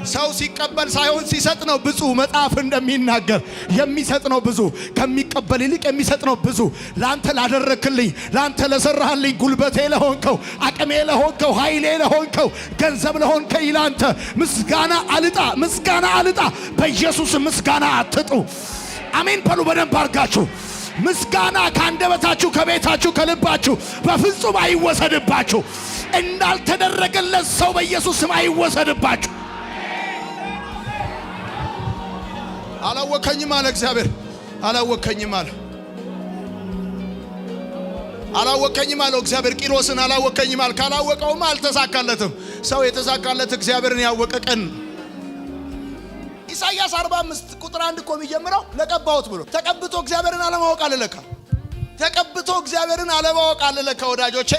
ሰው ሲቀበል ሳይሆን ሲሰጥ ነው ብዙ። መጽሐፍ እንደሚናገር የሚሰጥ ነው ብዙ፣ ከሚቀበል ይልቅ የሚሰጥ ነው ብዙ። ላንተ ላደረክልኝ፣ ላንተ ለሰራህልኝ፣ ጉልበቴ ለሆንከው፣ አቅሜ ለሆንከው፣ ኃይሌ ለሆንከው፣ ገንዘብ ለሆንከው ላንተ ምስጋና አልጣ፣ ምስጋና አልጣ። በኢየሱስ ምስጋና አትጡ። አሜን በሉ በደንብ አድርጋችሁ። ምስጋና ካንደበታችሁ፣ ከቤታችሁ፣ ከልባችሁ በፍጹም አይወሰድባችሁ። እንዳልተደረገለት ሰው በኢየሱስ ስም አይወሰድባችሁ። አላወከኝም አለ እግዚአብሔር። አላወከኝም አለ አላወከኝም እግዚአብሔር። ቂሮስን አላወከኝም አለ። ካላወቀውም አልተሳካለትም። ሰው የተሳካለት እግዚአብሔርን ያወቀ ቀን። ኢሳይያስ 45 ቁጥር 1 እኮ የሚጀምረው ለቀባሁት ብሎ ተቀብቶ እግዚአብሔርን አለማወቅ አለለካ። ተቀብቶ እግዚአብሔርን አለማወቅ አለለካ። ወዳጆቼ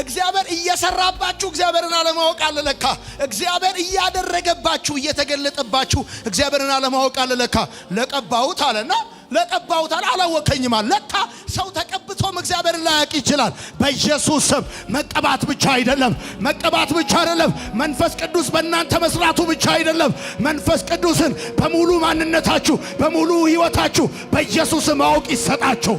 እግዚአብሔር እየሰራባችሁ እግዚአብሔርን አለማወቅ አለለካ። እግዚአብሔር እያደረገባችሁ እየተገለጠባችሁ እግዚአብሔርን አለማወቅ አለለካ። ለቀባሁት አለና ለቀባሁት አለ። አላወከኝም አለ። ለካ ሰው ተቀብቶም እግዚአብሔርን ላያውቅ ይችላል። በኢየሱስ ስም መቀባት ብቻ አይደለም፣ መቀባት ብቻ አይደለም፣ መንፈስ ቅዱስ በእናንተ መስራቱ ብቻ አይደለም። መንፈስ ቅዱስን በሙሉ ማንነታችሁ በሙሉ ሕይወታችሁ በኢየሱስ ስም ማወቅ ይሰጣችሁ።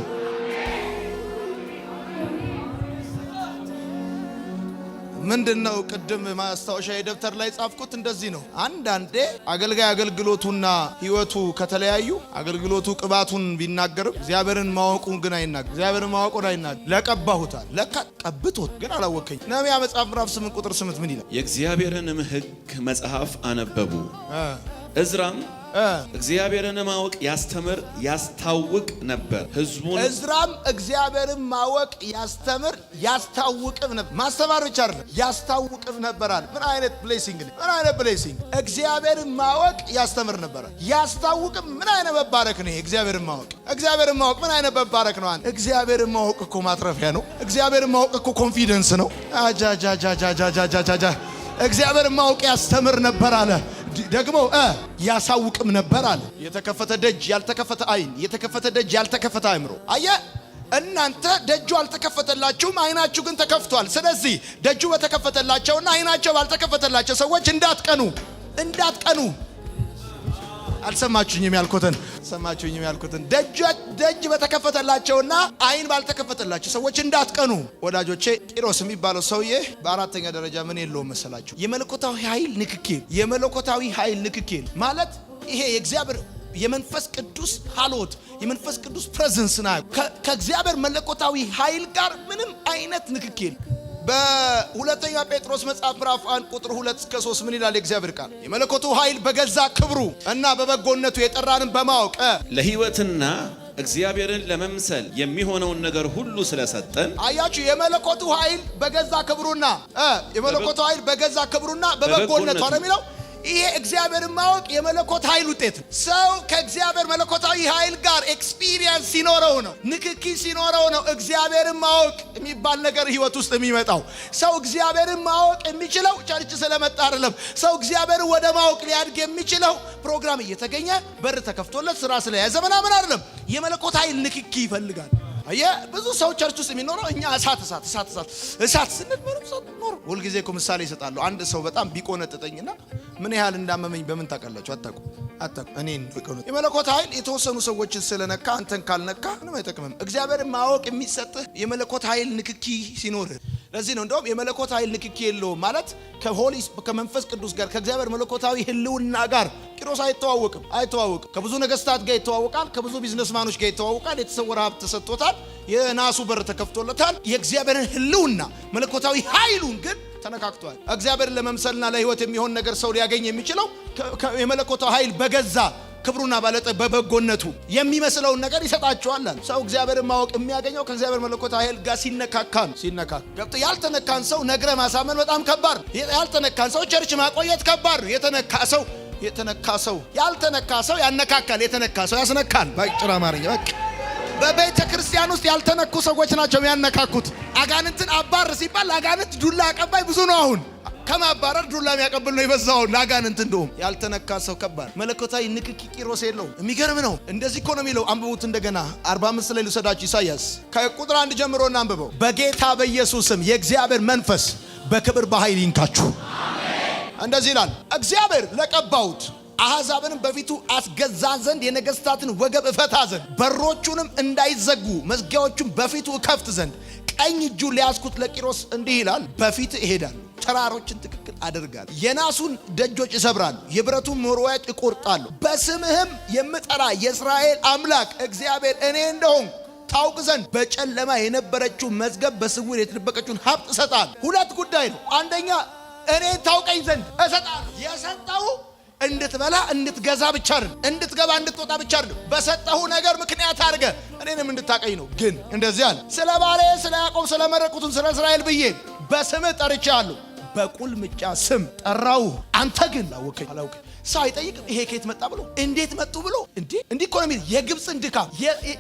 ምንድነው? ቅድም ማስታወሻ የደብተር ላይ ጻፍኩት። እንደዚህ ነው። አንዳንዴ አገልጋይ አገልግሎቱና ሕይወቱ ከተለያዩ አገልግሎቱ ቅባቱን ቢናገርም እግዚአብሔርን ማወቁን ግን አይናገር። እግዚአብሔርን ማወቁን አይናገር። ለቀባሁታል። ለካ ቀብቶት ግን አላወከኝ። ነህምያ መጽሐፍ ምዕራፍ 8 ቁጥር 8 ምን ይላል? የእግዚአብሔርንም ሕግ መጽሐፍ አነበቡ። እዝራም እግዚአብሔርን ማወቅ ያስተምር ያስታውቅ ነበር። ሕዝቡን እዝራም እግዚአብሔርን ማወቅ ያስተምር ያስታውቅም ነበር። ማስተማር ብቻ አይደለም ያስታውቅም ነበር አለ። ምን አይነት ብሌሲንግ ነው! ምን አይነት ብሌሲንግ! እግዚአብሔርን ማወቅ ያስተምር ነበር ያስታውቅም። ምን አይነት መባረክ ነው! እግዚአብሔርን ማወቅ ምን አይነት መባረክ ነው! እግዚአብሔርን ማወቅ እኮ ማትረፊያ ነው። እግዚአብሔርን ማወቅ እኮ ኮንፊደንስ ነው። አጃጃጃጃጃጃጃጃ እግዚአብሔርን ማወቅ ያስተምር ነበር አለ። ደግሞ ያሳውቅም ነበር አለ። የተከፈተ ደጅ ያልተከፈተ አይን፣ የተከፈተ ደጅ ያልተከፈተ አእምሮ። አየ እናንተ ደጁ አልተከፈተላችሁም፣ አይናችሁ ግን ተከፍቷል። ስለዚህ ደጁ በተከፈተላቸውና አይናቸው ባልተከፈተላቸው ሰዎች እንዳትቀኑ አልሰማችሁኝም ያልኩትን ደጅ በተከፈተላቸውና አይን ባልተከፈተላቸው ሰዎች እንዳትቀኑ። ወዳጆቼ ቂሮስ የሚባለው ሰውዬ በአራተኛ ደረጃ ምን የለውም መሰላችሁ? የመለኮታዊ ኃይል ንክኪል ማለት ይሄ የእግዚአብሔር የመንፈስ ቅዱስ ሀሎት የመንፈስ ቅዱስ ፕሬዘንስ ነው። ከእግዚአብሔር መለኮታዊ ኃይል ጋር ምንም አይነት ንክኪል። በሁለተኛ ጴጥሮስ መጽሐፍ ምዕራፍ 1 ቁጥር 2 እስከ 3 ምን ይላል የእግዚአብሔር ቃል? የመለኮቱ ኃይል በገዛ ክብሩ እና በበጎነቱ የጠራንን በማወቅ ለሕይወትና እግዚአብሔርን ለመምሰል የሚሆነውን ነገር ሁሉ ስለሰጠን። አያችሁ፣ የመለኮቱ ኃይል በገዛ ክብሩና በበጎነቱ ነው የሚለው። ይሄ እግዚአብሔርን ማወቅ የመለኮት ኃይል ውጤት ነው። ሰው ከእግዚአብሔር መለኮታዊ ኃይል ጋር ኤክስፒሪየንስ ሲኖረው ነው፣ ንክኪ ሲኖረው ነው እግዚአብሔርን ማወቅ የሚባል ነገር ህይወት ውስጥ የሚመጣው። ሰው እግዚአብሔርን ማወቅ የሚችለው ቸርች ስለመጣ አይደለም። ሰው እግዚአብሔርን ወደ ማወቅ ሊያድግ የሚችለው ፕሮግራም እየተገኘ በር ተከፍቶለት ስራ ስለያዘ ምናምን አይደለም። የመለኮት ኃይል ንክኪ ይፈልጋል። ብዙ ሰው ቸርች ውስጥ የሚኖረው እኛ እሳት ስንል ምንም ሰው ኖር። ሁልጊዜ እኮ ምሳሌ ይሰጣሉ። አንድ ሰው በጣም ቢቆነጥጠኝና ምን ያህል እንዳመመኝ በምን ታውቃላችሁ? አታውቁ። እኔን ቢቆነጥ የመለኮት ኃይል የተወሰኑ ሰዎችን ስለነካ አንተን ካልነካ ምንም አይጠቅምም። እግዚአብሔርን ማወቅ የሚሰጥህ የመለኮት ኃይል ንክኪ ሲኖርህ። ለዚህ ነው እንደውም የመለኮት ኃይል ንክኪ የለውም ማለት ከመንፈስ ቅዱስ ጋር ከእግዚአብሔር መለኮታዊ ህልውና ጋር ቂሮስ አይተዋወቅም። ከብዙ ነገስታት ጋር ይተዋወቃል። ከብዙ ቢዝነስማኖች ጋር ይተዋወቃል። የተሰወረ ሀብት ተሰጥቶታል። የናሱ በር ተከፍቶለታል። የእግዚአብሔርን ህልውና መለኮታዊ ኃይሉን ግን ተነካክቷል። እግዚአብሔርን ለመምሰልና ለህይወት የሚሆን ነገር ሰው ሊያገኝ የሚችለው የመለኮታዊ ኃይል በገዛ ክብሩና በበጎነቱ የሚመስለውን ነገር ይሰጣቸዋል። ሰው እግዚአብሔርን ማወቅ የሚያገኘው ከእግዚአብሔር መለኮታዊ ኃይል ጋር ሲነካካ ገብቶ ያልተነካን ሰው ነግረ ማሳመን በጣም ከባድ ነው። ያልተነካን ሰው ቸርች ማቆየት ከባድ ነው። ያልተነካ ሰው ያነካካል፣ የተነካ ሰው ያስነካል። ባጭር አማርኛ በቃ በቤተ ክርስቲያን ውስጥ ያልተነኩ ሰዎች ናቸው የሚያነካኩት። አጋንንትን አባር ሲባል አጋንንት ዱላ አቀባይ ብዙ ነው። አሁን ከማባረር ዱላ የሚያቀብል ነው የበዛው ለአጋንንት። እንደውም ያልተነካ ሰው ከባድ መለኮታዊ ንክኪ ቂሮስ የለው። የሚገርም ነው። እንደዚህ እኮ ነው የሚለው። አንብቡት እንደገና 45 ላይ ልውሰዳችሁ። ኢሳይያስ ከቁጥር 1 ጀምሮ እናንብበው። በጌታ በኢየሱስ ስም የእግዚአብሔር መንፈስ በክብር በኃይል ይንካችሁ። እንደዚህ ይላል እግዚአብሔር ለቀባውት አሕዛብንም በፊቱ አስገዛ ዘንድ የነገሥታትን ወገብ እፈታ ዘንድ በሮቹንም እንዳይዘጉ መዝጊያዎቹን በፊቱ እከፍት ዘንድ ቀኝ እጁ ሊያስኩት ለቂሮስ እንዲህ ይላል በፊት እሄዳለሁ ተራሮችን ትክክል አደርጋለሁ የናሱን ደጆች እሰብራለሁ የብረቱን መወርወሪያዎች እቆርጣለሁ በስምህም የምጠራ የእስራኤል አምላክ እግዚአብሔር እኔ እንደሆንኩ ታውቅ ዘንድ በጨለማ የነበረችው መዝገብ በስውር የተደበቀችውን ሀብት እሰጣለሁ። ሁለት ጉዳይ ነው። አንደኛ እኔ ታውቀኝ ዘንድ እሰጣለሁ። የሰጠው እንድትበላ እንድትገዛ ብቻ አይደለም፣ እንድትገባ እንድትወጣ ብቻ አይደለም። በሰጠሁ ነገር ምክንያት አድርገ እኔንም እንድታቀኝ ነው። ግን እንደዚህ አለ ስለ ባሌ ስለ ያዕቆብ ስለ መረቁትን ስለ እስራኤል ብዬ በስምህ ጠርቻለሁ። በቁልምጫ ስም ጠራው። አንተ ግን አላወቀኝ። ሰው አይጠይቅም ይሄ ከየት መጣ ብሎ እንዴት መጡ ብሎ እንዲህ እኮ ነው የሚል የግብፅን ድካም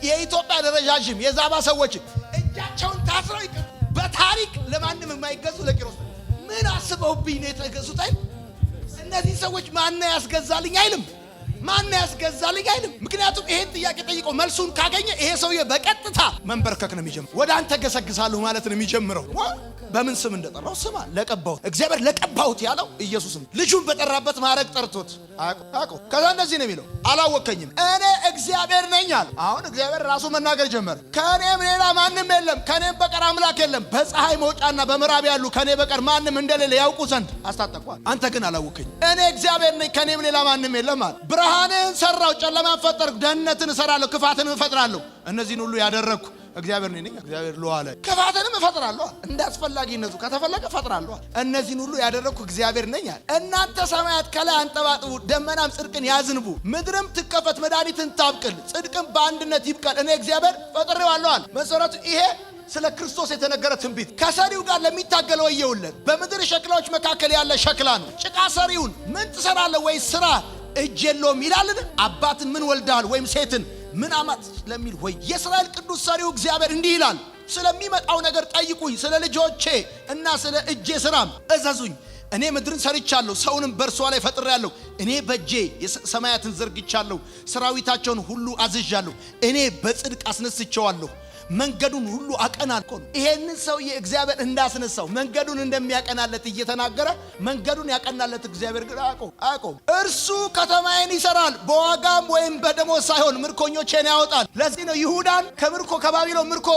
የኢትዮጵያ ደረጃጅም የዛባ ሰዎች እጃቸውን ታስረው በታሪክ ለማንም የማይገዙ ለቂሮስ ምን አስበውብኝ ነው የተገዙት አይደል? እነዚህ ሰዎች ማን ያስገዛልኝ አይልም። ማን ያስገዛልኝ አይልም። ምክንያቱም ይሄን ጥያቄ ጠይቆ መልሱን ካገኘ ይሄ ሰውዬ በቀጥታ መንበርከክ ነው የሚጀምረው። ወደ አንተ ገሰግሳለሁ ማለት ነው የሚጀምረው። በምን ስም እንደጠራው ስማ ለቀባሁት እግዚአብሔር ለቀባሁት ያለው ኢየሱስ ነው። ልጁን በጠራበት ማዕረግ ጠርቶት አቆ ከዛ እንደዚህ ነው የሚለው አላወከኝም እኔ እግዚአብሔር ነኝ አለ። አሁን እግዚአብሔር ራሱ መናገር ጀመረ። ከኔም ሌላ ማንም የለም፣ ከኔም በቀር አምላክ የለም። በፀሐይ መውጫና በምዕራብ ያሉ ከኔ በቀር ማንም እንደሌለ ያውቁ ዘንድ አስታጠቋል። አንተ ግን አላወከኝም እኔ እግዚአብሔር ነኝ፣ ከኔም ሌላ ማንም የለም አለ። ብርሃንን ሰራው፣ ጨለማን ፈጠርኩ፣ ደህንነትን እሰራለሁ፣ ክፋትን እፈጥራለሁ። እነዚህን ሁሉ ያደረግኩ እግዚአብሔር ነኝ። እግዚአብሔር ለዋለ ክፋትንም እፈጥራለሁ እንደ አስፈላጊነቱ ከተፈለገ እፈጥራለሁ። እነዚህን ሁሉ ያደረግኩ እግዚአብሔር ነኝ አለ። እናንተ ሰማያት ከላይ አንጠባጥቡ፣ ደመናም ጽድቅን ያዝንቡ፣ ምድርም ትከፈት፣ መድኃኒትን ታብቅል፣ ጽድቅም በአንድነት ይብቀል። እኔ እግዚአብሔር ፈጥሬዋለሁ አለ። መሰረቱ ይሄ ስለ ክርስቶስ የተነገረ ትንቢት ከሰሪው ጋር ለሚታገለው ወየውለት። በምድር ሸክላዎች መካከል ያለ ሸክላ ነው። ጭቃ ሰሪውን ምን ትሰራለህ ወይ ስራ እጅ የለውም ይላልን? አባትን ምን ወልደሃል ወይም ሴትን ምን አማት ለሚል ወይ የእስራኤል ቅዱስ ሰሪው እግዚአብሔር እንዲህ ይላል ስለሚመጣው ነገር ጠይቁኝ፣ ስለ ልጆቼ እና ስለ እጄ ስራም እዘዙኝ። እኔ ምድርን ሰርቻለሁ፣ ሰውንም በእርሷ ላይ ፈጥሬያለሁ። እኔ በእጄ ሰማያትን ዘርግቻለሁ፣ ሰራዊታቸውን ሁሉ አዝዣለሁ። እኔ በጽድቅ አስነስቼዋለሁ፣ መንገዱን ሁሉ አቀናል። ይሄንን ሰውዬ እግዚአብሔር እንዳስነሳው መንገዱን እንደሚያቀናለት እየተናገረ መንገዱን ያቀናለት እግዚአብሔር ግን አያውቀውም። እርሱ ከተማዬን ይሰራል፣ በዋጋም ወይም በደሞዝ ሳይሆን ምርኮኞቼን ያወጣል። ለዚህ ነው ይሁዳን ከምርኮ ከባቢሎን ምርኮ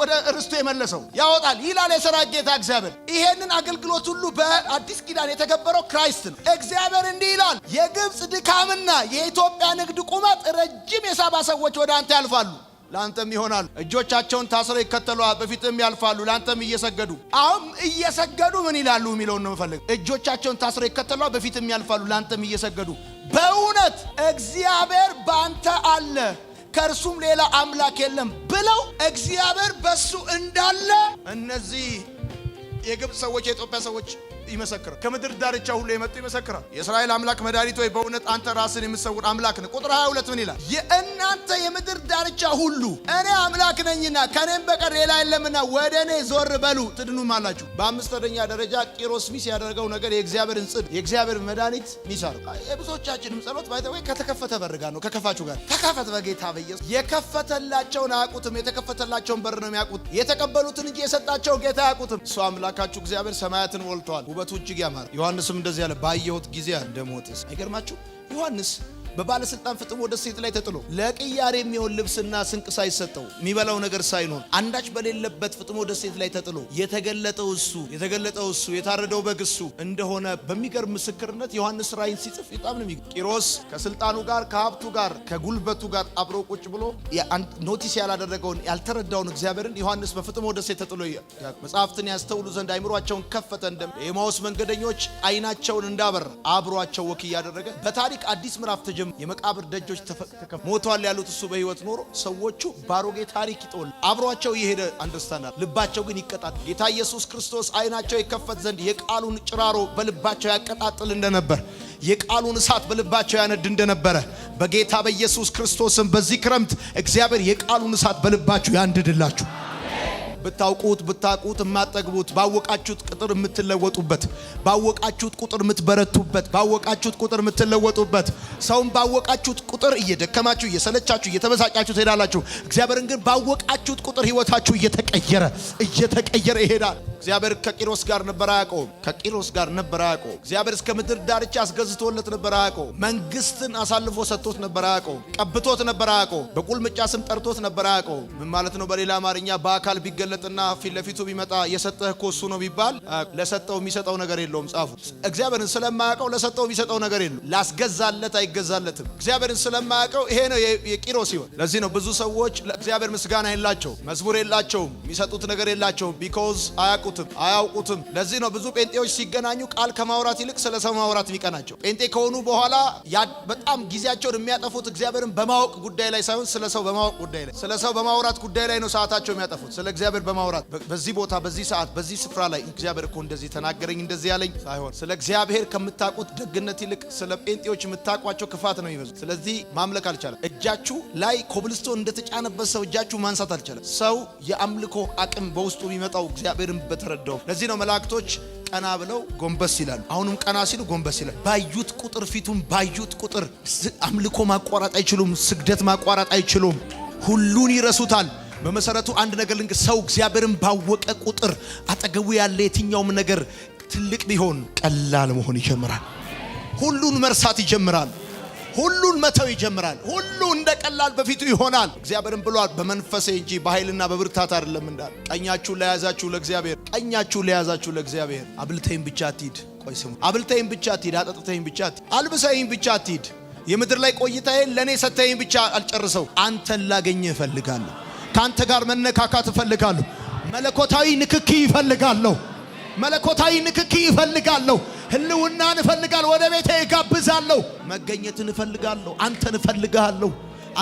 ወደ ርስቱ የመለሰው። ያወጣል ይላል የሰራዊት ጌታ እግዚአብሔር። ይሄንን አገልግሎት ሁሉ በአዲስ ኪዳን የተገበረው ክራይስት ነው። እግዚአብሔር እንዲህ ይላል የግብፅ ድካምና የኢትዮጵያ ንግድ ቁመት ረጅም የሳባ ሰዎች ወደ አንተ ያልፋሉ፣ ላንተም ይሆናሉ። እጆቻቸውን ታስረው ይከተሉሃል፣ በፊትም ያልፋሉ፣ ላንተም እየሰገዱ። አሁን እየሰገዱ ምን ይላሉ የሚለውን ነው የምፈልግ። እጆቻቸውን ታስረው ይከተሉሃል፣ በፊትም ያልፋሉ፣ ላንተም እየሰገዱ በእውነት እግዚአብሔር ባንተ አለ፣ ከእርሱም ሌላ አምላክ የለም ብለው እግዚአብሔር በሱ እንዳለ እነዚህ የግብፅ ሰዎች የኢትዮጵያ ሰዎች ይመሰክራል። ከምድር ዳርቻ ሁሉ የመጡ ይመሰክራል። የእስራኤል አምላክ መድኃኒት ሆይ በእውነት አንተ ራስን የምትሰውር አምላክ ነህ። ቁጥር 22 ምን ይላል? የእናንተ የምድር ዳርቻ ሁሉ እኔ አምላክ ነኝና ከኔም በቀር ሌላ የለምና ወደ እኔ ዞር በሉ ትድኑም አላችሁ። በአምስተኛ ደረጃ ቂሮስ ሚስ ያደረገው ነገር የእግዚአብሔርን ጽድቅ የእግዚአብሔር መድኃኒት ሚስ አደረገ። የብዙዎቻችንም ጸሎት ባይተወይ ከተከፈተ በር ጋር ነው። ከከፋችሁ ጋር ተከፈተ በጌታ በኢየሱስ። የከፈተላቸውን አያውቁትም፣ የተከፈተላቸውን በር ነው የሚያውቁት። የተቀበሉትን እንጂ የሰጣቸው ጌታ አያውቁትም። እሱ አምላካችሁ እግዚአብሔር ሰማያትን ሞልቷል፣ ውበቱ እጅግ ያማረ። ዮሐንስም እንደዚህ ያለ ባየሁት ጊዜ እንደሞተስ አይገርማችሁ? ዮሐንስ በባለስልጣን ፍጥሞ ደሴት ላይ ተጥሎ ለቅያሬ የሚሆን ልብስና ስንቅ ሳይሰጠው የሚበላው ነገር ሳይኖር አንዳች በሌለበት ፍጥሞ ደሴት ላይ ተጥሎ የተገለጠው እሱ የታረደው በግ እሱ እንደሆነ በሚገርም ምስክርነት ዮሐንስ ራእይን ሲጽፍ በጣም ነው የሚገርም። ቂሮስ ከስልጣኑ ጋር ከሀብቱ ጋር ከጉልበቱ ጋር አብሮ ቁጭ ብሎ ኖቲስ ያላደረገውን ያልተረዳውን እግዚአብሔርን ዮሐንስ በፍጥሞ ደሴት ተጥሎ መጽሐፍትን ያስተውሉ ዘንድ አይምሯቸውን ከፈተ። እንደ የኤማውስ መንገደኞች አይናቸውን እንዳበራ አብሯቸው ወክ እያደረገ በታሪክ አዲስ ምዕራፍ የመቃብር ደጆች ተከፈቱ። ሞቷል ያሉት እሱ በህይወት ኖሮ ሰዎቹ ባሮጌ ታሪክ ይጦል አብሯቸው የሄደ አንደርስታንድ ልባቸው ግን ይቀጣል። ጌታ ኢየሱስ ክርስቶስ አይናቸው ይከፈት ዘንድ የቃሉን ጭራሮ በልባቸው ያቀጣጥል እንደነበር የቃሉን እሳት በልባቸው ያነድ እንደነበረ በጌታ በኢየሱስ ክርስቶስም በዚህ ክረምት እግዚአብሔር የቃሉን እሳት በልባችሁ ያንድድላችሁ። ብታውቁት የማጠግቡት ባወቃችሁት ቁጥር የምትለወጡበት ባወቃችሁት ቁጥር የምትበረቱበት ባወቃችሁት ቁጥር የምትለወጡበት ሰውን ባወቃችሁት ቁጥር እየደከማችሁ እየሰለቻችሁ እየተበሳጫችሁ ትሄዳላችሁ። እግዚአብሔርን ግን ባወቃችሁት ቁጥር ህይወታችሁ እየተቀየረ ይሄዳል። እግዚአብሔር ከቂሮስ ጋር ነበር ያዕቆብ ከቂሮስ ጋር ነበር ያዕቆብ እግዚአብሔር እስከ ምድር ዳርቻ አስገዝቶለት ነበር ያዕቆብ መንግስትን አሳልፎ ሰጥቶት ነበር ያዕቆብ ቀብቶት ነበር ያዕቆብ በቁልምጫ ስም ጠርቶት ነበር ያዕቆብ ምን ማለት ነው በሌላ አማርኛ በአካል ቢገለጥና ፊት ለፊቱ ቢመጣ የሰጠህ እኮ እሱ ነው ቢባል ለሰጠው የሚሰጠው ነገር የለውም ጻፉ እግዚአብሔርን ስለማያውቀው ለሰጠው የሚሰጠው ነገር የለም ላስገዛለት አይገዛለትም እግዚአብሔርን ስለማያውቀው ይሄ ነው የቂሮስ ይወት ለዚህ ነው ብዙ ሰዎች ለእግዚአብሔር ምስጋና የላቸው መዝሙር የላቸው የሚሰጡት ነገር የላቸው ቢኮዝ አያውቁትም ለዚህ ነው ብዙ ጴንጤዎች ሲገናኙ ቃል ከማውራት ይልቅ ስለ ሰው ማውራት የሚቀናቸው ጴንጤ ከሆኑ በኋላ በጣም ጊዜያቸውን የሚያጠፉት እግዚአብሔርን በማወቅ ጉዳይ ላይ ሳይሆን ስለ ሰው በማወቅ ጉዳይ ላይ ስለ ሰው በማውራት ጉዳይ ላይ ነው ሰዓታቸው የሚያጠፉት ስለ እግዚአብሔር በማውራት በዚህ ቦታ በዚህ ሰዓት በዚህ ስፍራ ላይ እግዚአብሔር እኮ እንደዚህ ተናገረኝ እንደዚህ ያለኝ ሳይሆን ስለ እግዚአብሔር ከምታውቁት ደግነት ይልቅ ስለ ጴንጤዎች የምታውቋቸው ክፋት ነው የሚበዙ ስለዚህ ማምለክ አልቻለም እጃችሁ ላይ ኮብልስቶን እንደተጫነበት ሰው እጃችሁ ማንሳት አልቻለም ሰው የአምልኮ አቅም በውስጡ የሚመጣው እግዚአብሔርን በተረዳው ለዚህ ነው መላእክቶች ቀና ብለው ጎንበስ ይላሉ አሁንም ቀና ሲሉ ጎንበስ ይላሉ ባዩት ቁጥር ፊቱን ባዩት ቁጥር አምልኮ ማቋረጥ አይችሉም ስግደት ማቋረጥ አይችሉም ሁሉን ይረሱታል በመሰረቱ አንድ ነገር ልንገር ሰው እግዚአብሔርን ባወቀ ቁጥር አጠገቡ ያለ የትኛውም ነገር ትልቅ ቢሆን ቀላል መሆን ይጀምራል ሁሉን መርሳት ይጀምራል ሁሉን መተው ይጀምራል ሁሉ እንደ ቀላል በፊቱ ይሆናል እግዚአብሔርን ብሏል በመንፈሴ እንጂ በኃይልና በብርታት አይደለም እንዳለ ቀኛችሁ ለያዛችሁ ለእግዚአብሔር አብልተኝ ብቻ አትሂድ ቆይ ስሙ አብልተኝ ብቻ አትሂድ አጠጥተኝ ብቻ አትሂድ አልብሰኝ ብቻ አትሂድ የምድር ላይ ቆይታዬን ለኔ ሰተኝ ብቻ አልጨርሰው አንተን ላገኝ እፈልጋለሁ ካንተ ጋር መነካካት እፈልጋለሁ መለኮታዊ ንክኪ እፈልጋለሁ ህልውናን እፈልጋለሁ ወደ ቤቴ እጋብዛለሁ መገኘትን እፈልጋለሁ አንተን እፈልጋለሁ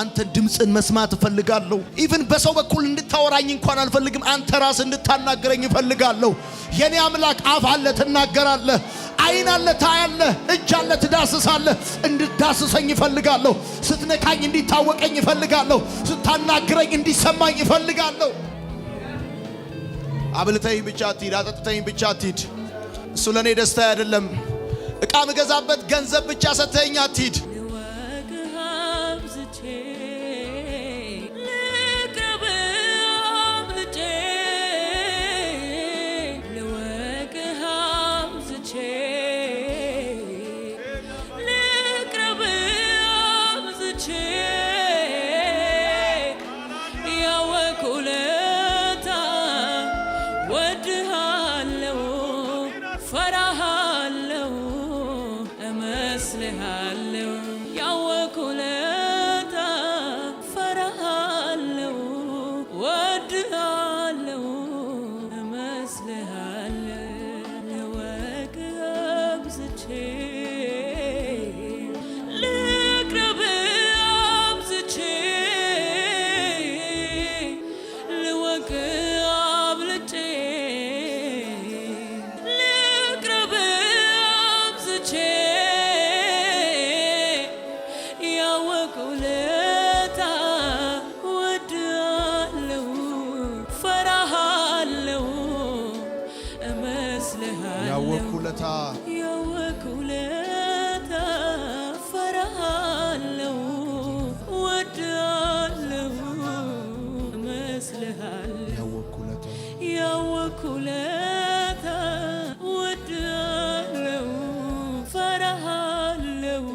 አንተን ድምጽን መስማት እፈልጋለሁ ኢቭን በሰው በኩል እንድታወራኝ እንኳን አልፈልግም አንተ ራስ እንድታናገረኝ እፈልጋለሁ የኔ አምላክ አፍ አለ ትናገራለህ አይን አለ ታያለህ እጅ አለ ትዳስሳለህ እንድዳስሰኝ እፈልጋለሁ ስትነካኝ እንዲታወቀኝ እፈልጋለሁ ስታናገረኝ እንዲሰማኝ እፈልጋለሁ አብልተኝ ብቻ አትሂድ አጠጥተኝ ብቻ አትሂድ እሱ ለኔ ደስታ አይደለም እቃ መገዛበት ገንዘብ ብቻ ሰተኝ አትሂድ ያወኩለታ ፈራሃለሁ ወዳለሁ እመስልሃለሁ ያወኩለታ ወዳለሁ ፈራሃለሁ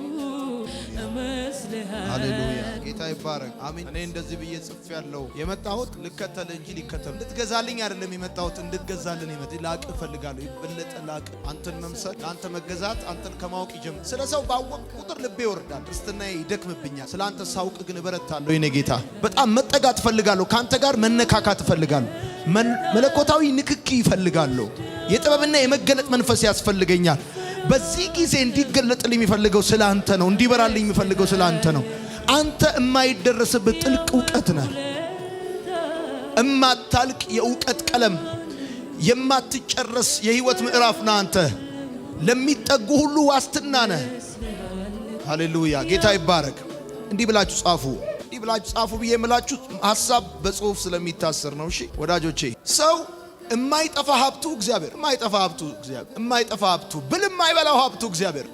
እመስልሃለሁ ሃሌሉያ ጌታ ይባረክ አሜን እኔ እንደዚህ ብዬ ጽፌያለሁ የመጣሁት ልከተል እንጂ ሊከተል እንድትገዛልኝ አይደለም የመጣሁት እንድትገዛልን ላቅ እፈልጋለሁ ይበለጠ ላቅ አንተን መምሰል አንተ መገዛት አንተን ከማወቅ ይጀምር ስለ ሰው ባወቅ ቁጥር ልቤ ይወርዳል ክርስትናዬ ይደክምብኛል ስለ አንተ ሳውቅ ግን እበረታለሁ የኔ ጌታ በጣም መጠጋት እፈልጋለሁ ካንተ ጋር መነካካት እፈልጋለሁ መለኮታዊ ንክኪ እፈልጋለሁ የጥበብና የመገለጥ መንፈስ ያስፈልገኛል በዚህ ጊዜ እንዲገለጥልኝ የሚፈልገው ስለ አንተ ነው እንዲበራልኝ የሚፈልገው ስለ አንተ ነው አንተ የማይደረስበት ጥልቅ ዕውቀት ነህ እማታልቅ የዕውቀት ቀለም የማትጨረስ የህይወት ምዕራፍ ነህ አንተ ለሚጠጉ ሁሉ ዋስትና ነህ ሃሌሉያ ጌታ ይባረክ እንዲህ ብላችሁ ጻፉ ብዬ የምላችሁ ሐሳብ በጽሁፍ ስለሚታሰር ነው እሺ ወዳጆቼ ሰው የማይጠፋ ሀብቱ እግዚአብሔር የማይጠፋ ሀብቱ ብል የማይበላው ሀብቱ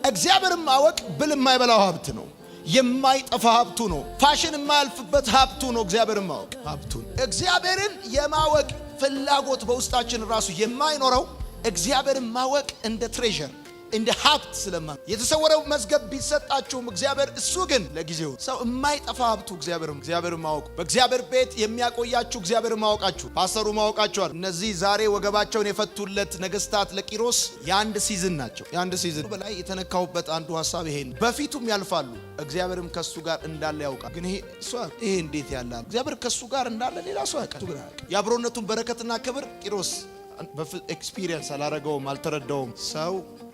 እግዚአብሔርን ማወቅ ብል የማይበላው ሀብት ነው የማይጠፋ ሀብቱ ነው ፋሽን የማያልፍበት ሀብቱ ነው እግዚአብሔርን ማወቅ ሀብቱ እግዚአብሔርን የማወቅ ፍላጎት በውስጣችን ራሱ የማይኖረው እግዚአብሔርን ማወቅ እንደ ትሬዠር እንደ ሀብት ስለማን የተሰወረው መዝገብ ቢሰጣችሁም እግዚአብሔር እሱ ግን ለጊዜው ሰው የማይጠፋ ሀብቱ እግዚአብሔርን ማወቁ በእግዚአብሔር ቤት የሚያቆያችሁ እግዚአብሔርን ማወቃችሁ ፓስተሩ ማወቃችኋል። እነዚህ ዛሬ ወገባቸውን የፈቱለት ነገስታት ለቂሮስ የአንድ ሲዝን ናቸው። የአንድ ሲዝን በላይ የተነካውበት አንዱ ሐሳብ ይሄን በፊቱም ያልፋሉ እግዚአብሔርም ከሱ ጋር እንዳለ ያውቃል። ግን ይሄ እንዴት ያላል እግዚአብሔር ከሱ ጋር እንዳለ ሌላ ሰው ያውቃል። የአብሮነቱን በረከትና ክብር ቂሮስ ኤክስፒሪየንስ አላረገውም፣ አልተረዳውም። ሰው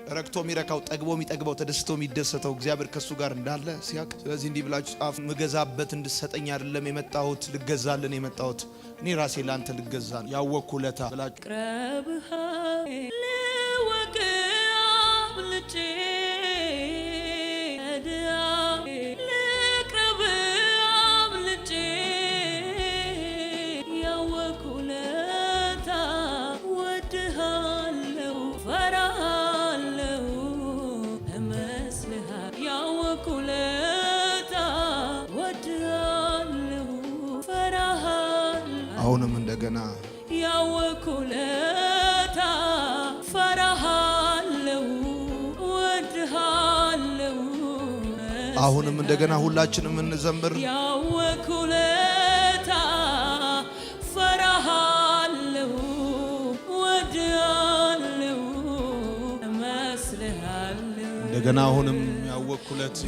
ረክቶ የሚረካው ጠግቦ የሚጠግበው ተደስቶ የሚደሰተው እግዚአብሔር ከሱ ጋር እንዳለ ሲያቅ። ስለዚህ እንዲህ ብላችሁ ጻፉ፣ ምገዛበት እንድሰጠኝ አይደለም የመጣሁት ልገዛልን የመጣሁት እኔ ራሴ ላንተ ልገዛ ነው ያወቅኩ ለታ ብላችሁ ቅረብሃ ለወቅ አብልጬ አሁንም እንደገና ያወኩለታ ፈራሃለው ወድሃለው አሁንም እንደገና ሁላችንም እንዘምር። ያወኩለታ ፈራሃለው ወድሃለው መስልሃለው እንደገና አሁንም ያወኩለታ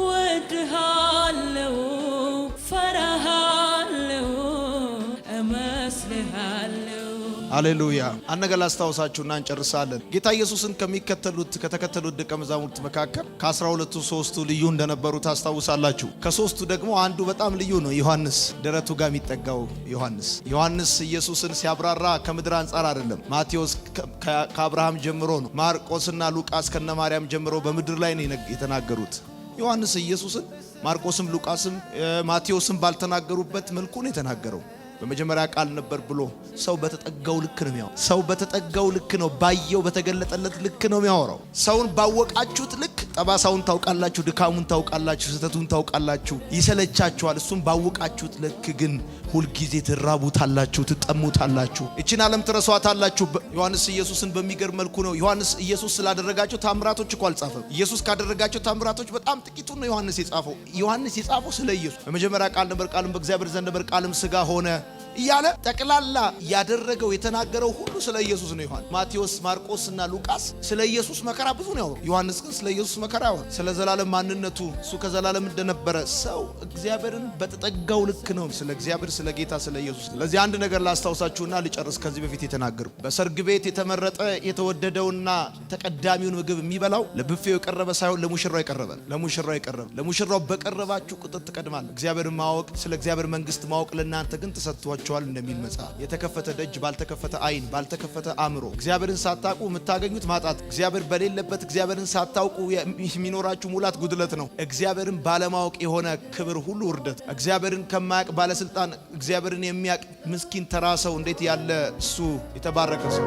ወድሃለው ሃሌሉያ። አነገር ላስታውሳችሁና እንጨርሳለን። ጌታ ኢየሱስን ከተከተሉት ደቀ መዛሙርት መካከል ከ12ቱ ሶስቱ ልዩ እንደነበሩ ታስታውሳላችሁ። ከሶስቱ ደግሞ አንዱ በጣም ልዩ ነው። ዮሐንስ፣ ደረቱ ጋር የሚጠጋው ዮሐንስ ኢየሱስን ሲያብራራ ከምድር አንጻር አይደለም። ማቴዎስ ከአብርሃም ጀምሮ ነው። ማርቆስና ሉቃስ ከነ ማርያም ጀምሮ በምድር ላይ ነው የተናገሩት። ዮሐንስ ኢየሱስን ማርቆስም ሉቃስም ማቴዎስም ባልተናገሩበት መልኩ ነው የተናገረው። በመጀመሪያ ቃል ነበር ብሎ ሰው በተጠጋው ልክ ነው የሚያወራው። ሰው በተጠጋው ልክ ነው፣ ባየው በተገለጠለት ልክ ነው የሚያወራው። ሰውን ባወቃችሁት ልክ ጠባሳውን ታውቃላችሁ፣ ድካሙን ታውቃላችሁ፣ ስህተቱን ታውቃላችሁ፣ ይሰለቻችኋል። እሱም ባወቃችሁት ልክ ግን ሁልጊዜ ትራቡታላችሁ፣ ትጠሙታላችሁ፣ እቺን ዓለም ትረሷታላችሁ። ዮሐንስ ኢየሱስን በሚገርም መልኩ ነው። ዮሐንስ ኢየሱስ ስላደረጋቸው ታምራቶች እኮ አልጻፈም። ኢየሱስ ካደረጋቸው ታምራቶች በጣም ጥቂቱን ነው ዮሐንስ የጻፈው። ዮሐንስ የጻፈው ስለ ኢየሱስ በመጀመሪያ ቃል ነበር፣ ቃልም በእግዚአብሔር ዘንድ ነበር፣ ቃልም ሥጋ ሆነ እያለ ጠቅላላ ያደረገው የተናገረው ሁሉ ስለ ኢየሱስ ነው። ዮሐንስ፣ ማቴዎስ፣ ማርቆስ እና ሉቃስ ስለ ኢየሱስ መከራ ብዙ ነው ያወሩ። ዮሐንስ ግን ስለ ኢየሱስ መከራ ያወሩ፣ ስለ ዘላለም ማንነቱ፣ እሱ ከዘላለም እንደነበረ ሰው እግዚአብሔርን በተጠጋው ልክ ነው ስለ እግዚአብሔር፣ ስለ ጌታ፣ ስለ ኢየሱስ። ስለዚህ አንድ ነገር ላስታውሳችሁና ልጨርስ። ከዚህ በፊት የተናገሩ በሰርግ ቤት የተመረጠ የተወደደውና ተቀዳሚውን ምግብ የሚበላው ለቡፌው የቀረበ ሳይሆን ለሙሽራው የቀረበ። ለሙሽራው በቀረባችሁ ቁጥር ትቀድማል። እግዚአብሔርን ማወቅ፣ ስለ እግዚአብሔር መንግስት ማወቅ ለእናንተ ግን ተሰጥቷችኋል እንደሚል መጽሐፍ። የተከፈተ ደጅ ባልተከፈተ አይን ባልተከፈተ አእምሮ እግዚአብሔርን ሳታውቁ የምታገኙት ማጣት፣ እግዚአብሔር በሌለበት እግዚአብሔርን ሳታውቁ የሚኖራችሁ ሙላት ጉድለት ነው። እግዚአብሔርን ባለማወቅ የሆነ ክብር ሁሉ ውርደት። እግዚአብሔርን ከማያውቅ ባለስልጣን እግዚአብሔርን የሚያውቅ ምስኪን ተራ ሰው እንዴት ያለ እሱ የተባረከ ሰው